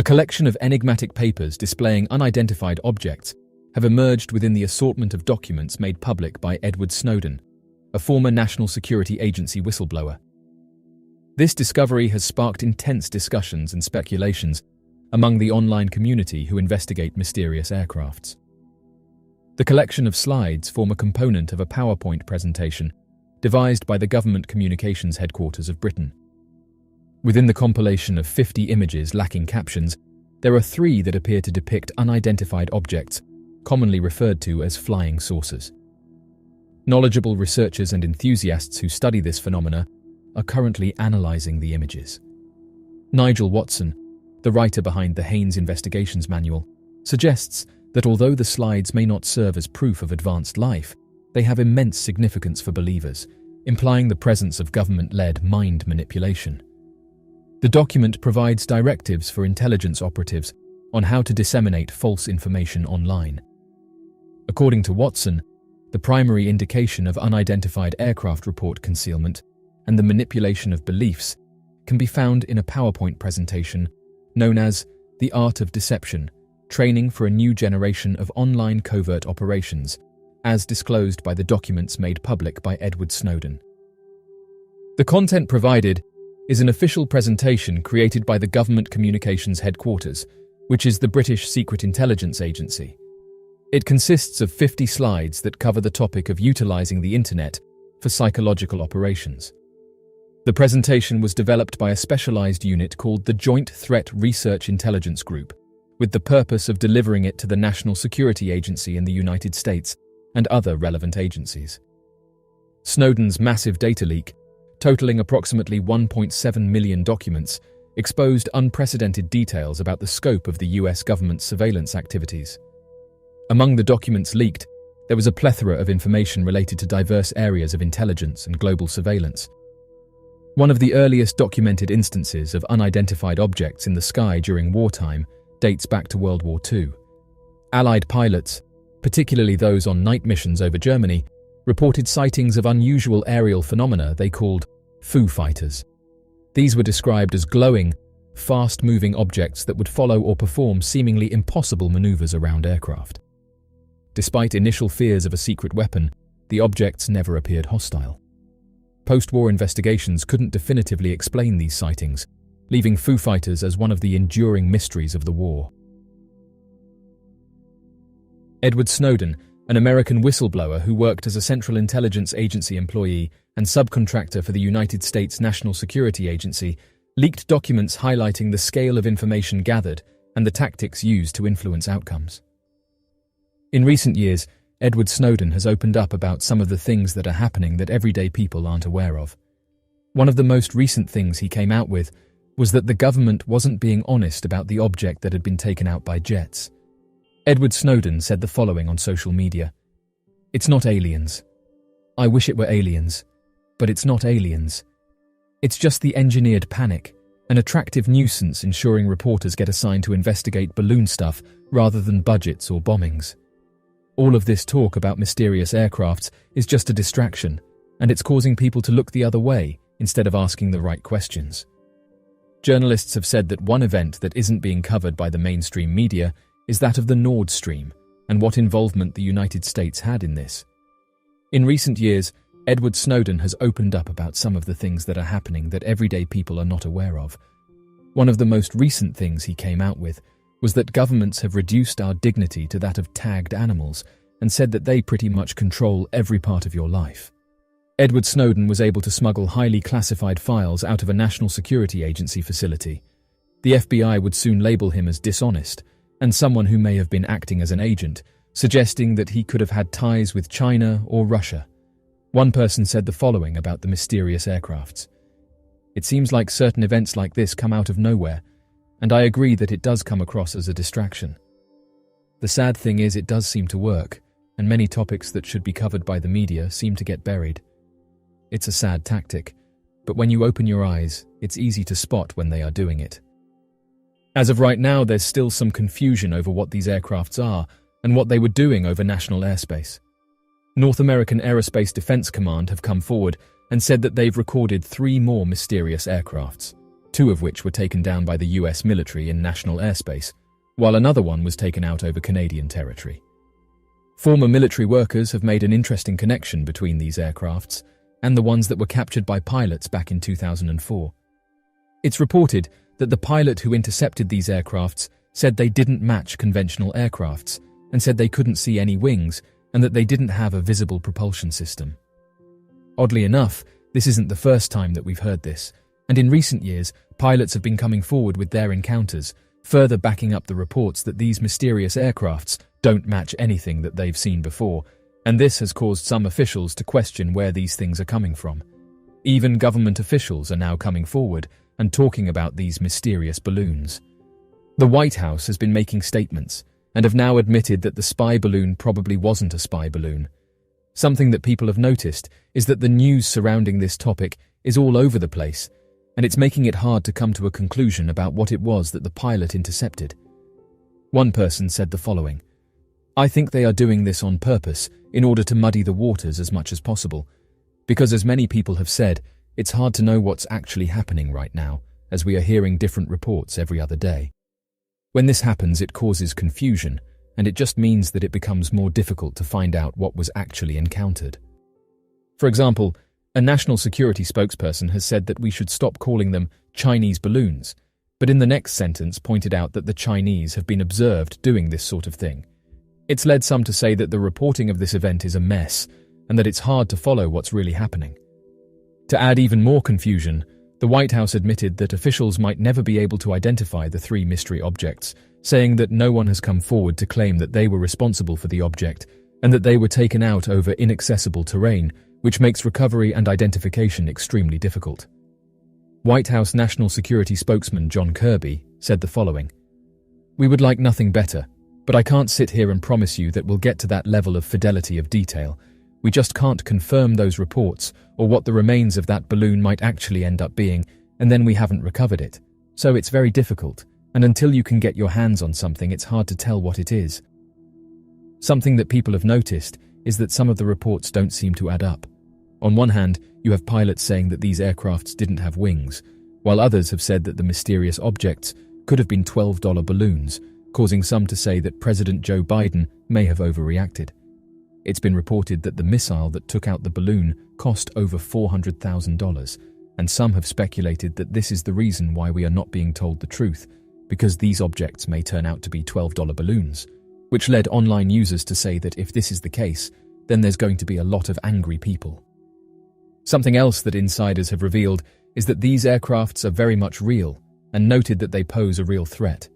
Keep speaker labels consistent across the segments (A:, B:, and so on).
A: A collection of enigmatic papers displaying unidentified objects have emerged within the assortment of documents made public by Edward Snowden, a former National Security Agency whistleblower. This discovery has sparked intense discussions and speculations among the online community who investigate mysterious aircrafts. The collection of slides form a component of a PowerPoint presentation devised by the Government Communications Headquarters of Britain. Within the compilation of 50 images lacking captions, there are 3 that appear to depict unidentified objects, commonly referred to as flying saucers. Knowledgeable researchers and enthusiasts who study this phenomena are currently analysing the images. Nigel Watson, the writer behind the Haynes Investigations Manual, suggests that although the slides may not serve as proof of advanced life, they have immense significance for believers, implying the presence of government-led mind manipulation. The document provides directives for intelligence operatives on how to disseminate false information online. According to Watson, the primary indication of unidentified aircraft report concealment and the manipulation of beliefs can be found in a PowerPoint presentation known as The Art of Deception, Training for a New Generation of Online Covert Operations, as disclosed by the documents made public by Edward Snowden. The content provided is an official presentation created by the Government Communications Headquarters, which is the British Secret Intelligence Agency. It consists of 50 slides that cover the topic of utilising the internet for psychological operations. The presentation was developed by a specialised unit called the Joint Threat Research Intelligence Group, with the purpose of delivering it to the National Security Agency in the United States and other relevant agencies. Snowden's massive data leak, totaling approximately 1.7 million documents, exposed unprecedented details about the scope of the US government's surveillance activities. Among the documents leaked, there was a plethora of information related to diverse areas of intelligence and global surveillance. One of the earliest documented instances of unidentified objects in the sky during wartime dates back to World War II. Allied pilots, particularly those on night missions over Germany, reported sightings of unusual aerial phenomena they called Foo Fighters. These were described as glowing, fast-moving objects that would follow or perform seemingly impossible maneuvers around aircraft. Despite initial fears of a secret weapon, the objects never appeared hostile. Post-war investigations couldn't definitively explain these sightings, leaving Foo Fighters as one of the enduring mysteries of the war. Edward Snowden, an American whistleblower who worked as a Central Intelligence Agency employee and subcontractor for the United States National Security Agency, leaked documents highlighting the scale of information gathered and the tactics used to influence outcomes. In recent years, Edward Snowden has opened up about some of the things that are happening that everyday people aren't aware of. One of the most recent things he came out with was that the government wasn't being honest about the object that had been taken out by jets. Edward Snowden said the following on social media: "It's not aliens. I wish it were aliens, but it's not aliens. It's just the engineered panic, an attractive nuisance ensuring reporters get assigned to investigate balloon stuff rather than budgets or bombings. All of this talk about mysterious aircrafts is just a distraction, and it's causing people to look the other way instead of asking the right questions." Journalists have said that one event that isn't being covered by the mainstream media is that of the Nord Stream and what involvement the United States had in this. In recent years, Edward Snowden has opened up about some of the things that are happening that everyday people are not aware of. One of the most recent things he came out with was that governments have reduced our dignity to that of tagged animals and said that they pretty much control every part of your life. Edward Snowden was able to smuggle highly classified files out of a National Security Agency facility. The FBI would soon label him as dishonest and someone who may have been acting as an agent, suggesting that he could have had ties with China or Russia. One person said the following about the mysterious aircrafts: "It seems like certain events like this come out of nowhere, and I agree that it does come across as a distraction. The sad thing is it does seem to work, and many topics that should be covered by the media seem to get buried. It's a sad tactic, but when you open your eyes, it's easy to spot when they are doing it." As of right now, there's still some confusion over what these aircrafts are and what they were doing over national airspace. North American Aerospace Defense Command have come forward and said that they've recorded 3 more mysterious aircrafts. two of which were taken down by the US military in national airspace, while another one was taken out over Canadian territory. Former military workers have made an interesting connection between these aircrafts and the ones that were captured by pilots back in 2004. It's reported that the pilot who intercepted these aircrafts said they didn't match conventional aircrafts and said they couldn't see any wings and that they didn't have a visible propulsion system. Oddly enough, this isn't the first time that we've heard this, and in recent years, pilots have been coming forward with their encounters, further backing up the reports that these mysterious aircrafts don't match anything that they've seen before, and this has caused some officials to question where these things are coming from. Even government officials are now coming forward and talking about these mysterious balloons. The White House has been making statements and have now admitted that the spy balloon probably wasn't a spy balloon. Something that people have noticed is that the news surrounding this topic is all over the place, and it's making it hard to come to a conclusion about what it was that the pilot intercepted. One person said the following: "I think they are doing this on purpose in order to muddy the waters as much as possible, because as many people have said, it's hard to know what's actually happening right now, as we are hearing different reports every other day. When this happens, it causes confusion, and it just means that it becomes more difficult to find out what was actually encountered." For example, a national security spokesperson has said that we should stop calling them Chinese balloons, but in the next sentence pointed out that the Chinese have been observed doing this sort of thing. It's led some to say that the reporting of this event is a mess, and that it's hard to follow what's really happening. To add even more confusion, the White House admitted that officials might never be able to identify the three mystery objects, saying that no one has come forward to claim that they were responsible for the object, and that they were taken out over inaccessible terrain, which makes recovery and identification extremely difficult. White House National Security spokesman John Kirby said the following: "We would like nothing better, but I can't sit here and promise you that we'll get to that level of fidelity of detail. We just can't confirm those reports or what the remains of that balloon might actually end up being, and then we haven't recovered it. So it's very difficult, and until you can get your hands on something, it's hard to tell what it is." Something that people have noticed is that some of the reports don't seem to add up. On one hand, you have pilots saying that these aircrafts didn't have wings, while others have said that the mysterious objects could have been $12 balloons, causing some to say that President Joe Biden may have overreacted. It's been reported that the missile that took out the balloon cost over $400,000, and some have speculated that this is the reason why we are not being told the truth, because these objects may turn out to be $12 balloons, which led online users to say that if this is the case, then there's going to be a lot of angry people. Something else that insiders have revealed is that these aircrafts are very much real, and noted that they pose a real threat.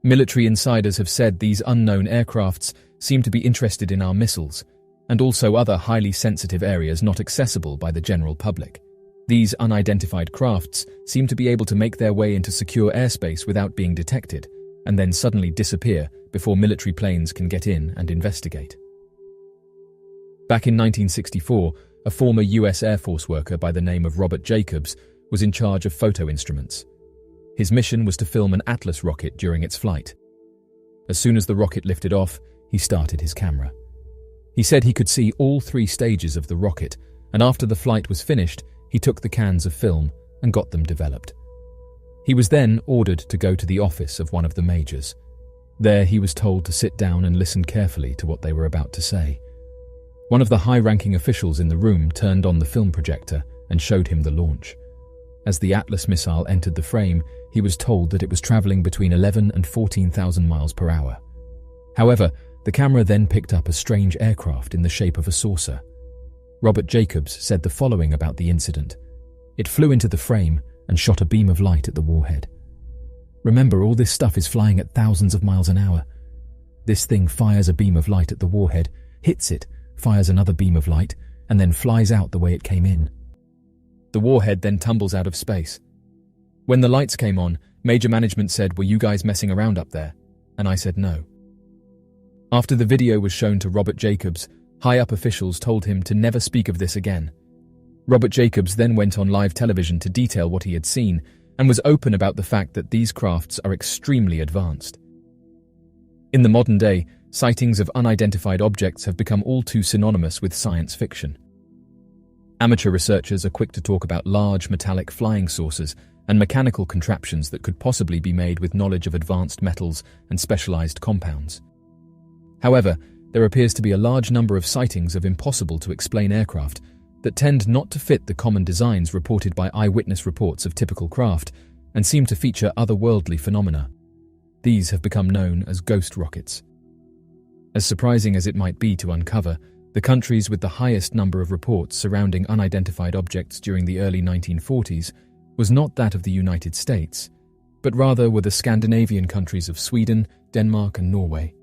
A: Military insiders have said these unknown aircrafts seem to be interested in our missiles, and also other highly sensitive areas not accessible by the general public. These unidentified crafts seem to be able to make their way into secure airspace without being detected, and then suddenly disappear before military planes can get in and investigate. Back in 1964, a former US Air Force worker by the name of Robert Jacobs was in charge of photo instruments. His mission was to film an Atlas rocket during its flight. As soon as the rocket lifted off, he started his camera. He said he could see all three stages of the rocket, and after the flight was finished, he took the cans of film and got them developed. He was then ordered to go to the office of one of the majors. There he was told to sit down and listen carefully to what they were about to say. One of the high-ranking officials in the room turned on the film projector and showed him the launch. As the Atlas missile entered the frame, he was told that it was traveling between 11 and 14,000 miles per hour. However, the camera then picked up a strange aircraft in the shape of a saucer. Robert Jacobs said the following about the incident: "It flew into the frame and shot a beam of light at the warhead. Remember, all this stuff is flying at thousands of miles an hour. This thing fires a beam of light at the warhead, hits it, fires another beam of light, and then flies out the way it came in. The warhead then tumbles out of space. When the lights came on, Major Management said, 'Were you guys messing around up there?' And I said no." After the video was shown to Robert Jacobs, high-up officials told him to never speak of this again. Robert Jacobs then went on live television to detail what he had seen and was open about the fact that these crafts are extremely advanced. In the modern day, sightings of unidentified objects have become all too synonymous with science fiction. Amateur researchers are quick to talk about large metallic flying saucers and mechanical contraptions that could possibly be made with knowledge of advanced metals and specialized compounds. However, there appears to be a large number of sightings of impossible-to-explain aircraft that tend not to fit the common designs reported by eyewitness reports of typical craft and seem to feature otherworldly phenomena. These have become known as ghost rockets. As surprising as it might be to uncover, the countries with the highest number of reports surrounding unidentified objects during the early 1940s was not that of the United States, but rather were the Scandinavian countries of Sweden, Denmark, and Norway.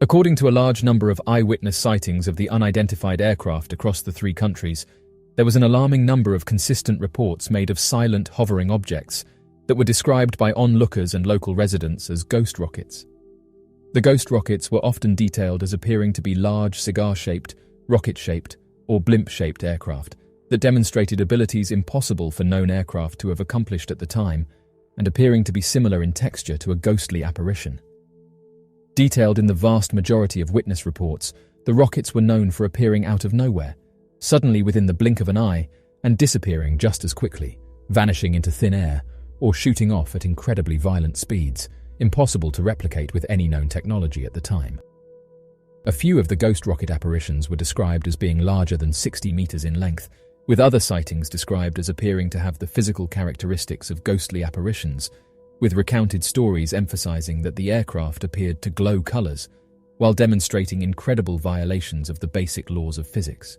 A: According to a large number of eyewitness sightings of the unidentified aircraft across the three countries, there was an alarming number of consistent reports made of silent hovering objects that were described by onlookers and local residents as ghost rockets. The ghost rockets were often detailed as appearing to be large cigar-shaped, rocket-shaped, or blimp-shaped aircraft that demonstrated abilities impossible for known aircraft to have accomplished at the time and appearing to be similar in texture to a ghostly apparition. Detailed in the vast majority of witness reports, the rockets were known for appearing out of nowhere, suddenly within the blink of an eye, and disappearing just as quickly, vanishing into thin air, or shooting off at incredibly violent speeds, impossible to replicate with any known technology at the time. A few of the ghost rocket apparitions were described as being larger than 60 meters in length, with other sightings described as appearing to have the physical characteristics of ghostly apparitions, with recounted stories emphasizing that the aircraft appeared to glow colors, while demonstrating incredible violations of the basic laws of physics.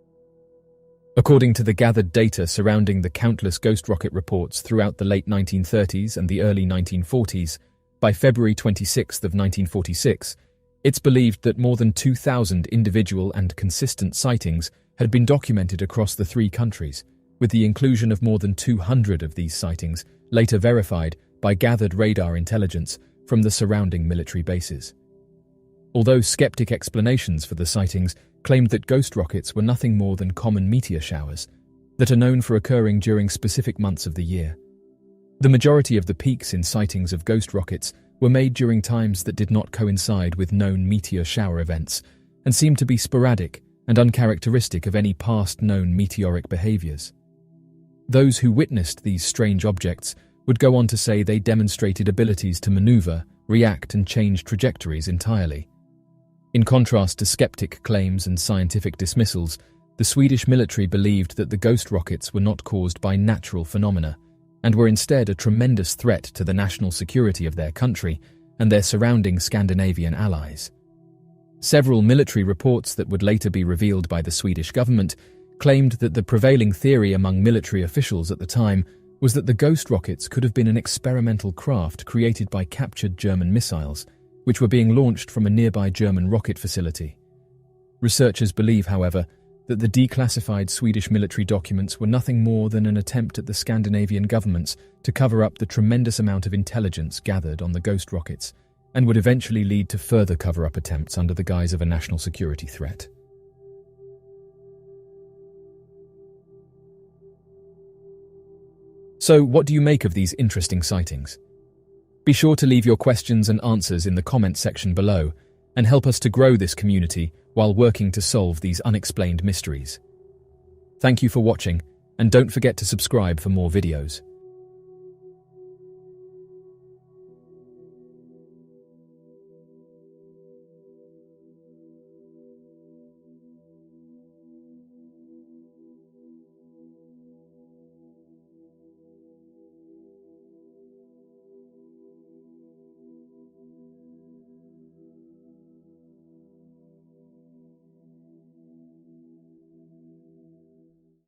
A: According to the gathered data surrounding the countless ghost rocket reports throughout the late 1930s and the early 1940s, by February 26 of 1946, it's believed that more than 2,000 individual and consistent sightings had been documented across the three countries, with the inclusion of more than 200 of these sightings later verified by gathered radar intelligence from the surrounding military bases. Although skeptic explanations for the sightings claimed that ghost rockets were nothing more than common meteor showers that are known for occurring during specific months of the year. The majority of the peaks in sightings of ghost rockets were made during times that did not coincide with known meteor shower events and seemed to be sporadic and uncharacteristic of any past known meteoric behaviors. Those who witnessed these strange objects would go on to say they demonstrated abilities to maneuver, react, and change trajectories entirely. In contrast to skeptic claims and scientific dismissals, the Swedish military believed that the ghost rockets were not caused by natural phenomena and were instead a tremendous threat to the national security of their country and their surrounding Scandinavian allies. Several military reports that would later be revealed by the Swedish government claimed that the prevailing theory among military officials at the time was that the ghost rockets could have been an experimental craft created by captured German missiles, which were being launched from a nearby German rocket facility. Researchers believe, however, that the declassified Swedish military documents were nothing more than an attempt at the Scandinavian governments to cover up the tremendous amount of intelligence gathered on the ghost rockets, and would eventually lead to further cover-up attempts under the guise of a national security threat. So, what do you make of these interesting sightings? Be sure to leave your questions and answers in the comment section below and help us to grow this community while working to solve these unexplained mysteries. Thank you for watching, and don't forget to subscribe for more videos.